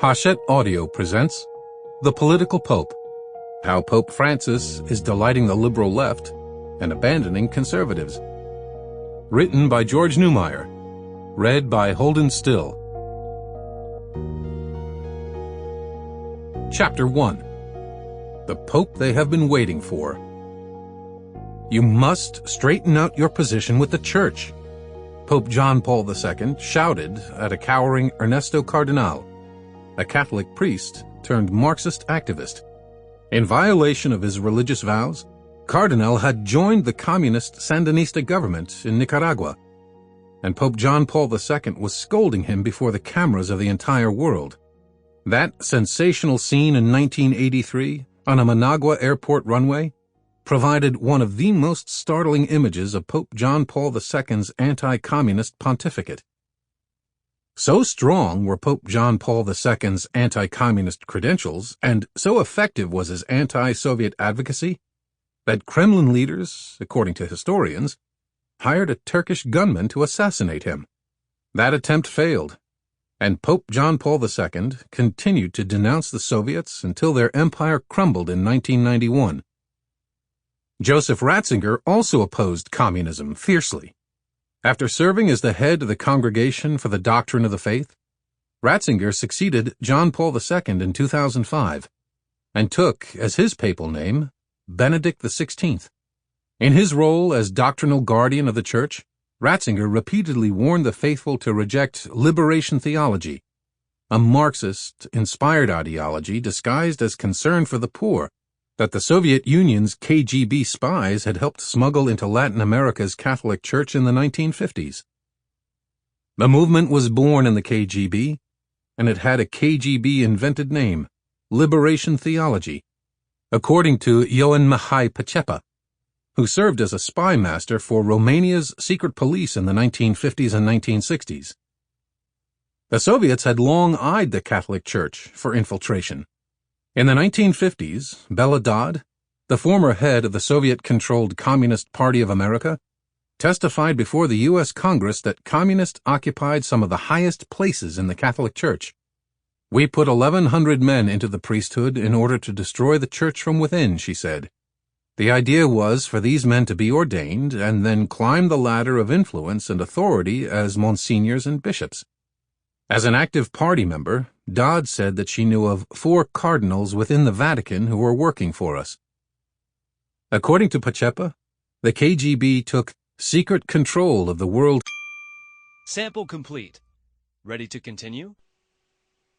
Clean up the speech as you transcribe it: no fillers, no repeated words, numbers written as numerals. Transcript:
Hachette Audio presents The Political Pope, How Pope Francis is Delighting the Liberal Left and Abandoning Conservatives. Written by George Neumayr. Read by Holden Still. Chapter 1. The Pope They Have Been Waiting For. You must straighten out your position with the Church, Pope John Paul II shouted at a cowering Ernesto Cardinal, a Catholic priest turned Marxist activist. In violation of his religious vows, Cardinal had joined the communist Sandinista government in Nicaragua, and Pope John Paul II was scolding him before the cameras of the entire world. That sensational scene in 1983 on a Managua airport runway provided one of the most startling images of Pope John Paul II's anti-communist pontificate. So strong were Pope John Paul II's anti-communist credentials, and so effective was his anti-Soviet advocacy, that Kremlin leaders, according to historians, hired a Turkish gunman to assassinate him. That attempt failed, and Pope John Paul II continued to denounce the Soviets until their empire crumbled in 1991. Joseph Ratzinger also opposed communism fiercely. After serving as the head of the Congregation for the Doctrine of the Faith, Ratzinger succeeded John Paul II in 2005 and took as his papal name Benedict XVI. In his role as doctrinal guardian of the Church, Ratzinger repeatedly warned the faithful to reject liberation theology, a Marxist-inspired ideology disguised as concern for the poor that the Soviet Union's KGB spies had helped smuggle into Latin America's Catholic Church in the 1950s. The movement was born in the KGB, and it had a KGB-invented name, Liberation Theology, according to Ioan Mihai Pacepa, who served as a spy master for Romania's secret police in the 1950s and 1960s. The Soviets had long eyed the Catholic Church for infiltration. In the 1950s, Bela Dodd, the former head of the Soviet-controlled Communist Party of America, testified before the U.S. Congress that communists occupied some of the highest places in the Catholic Church. "We put 1,100 men into the priesthood in order to destroy the Church from within," she said. The idea was for these men to be ordained and then climb the ladder of influence and authority as monsignors and bishops. As an active party member, Dodd said that she knew of 4 cardinals within the Vatican who were working for us. According to Pacepa, the KGB took secret control of the world. Sample complete. Ready to continue?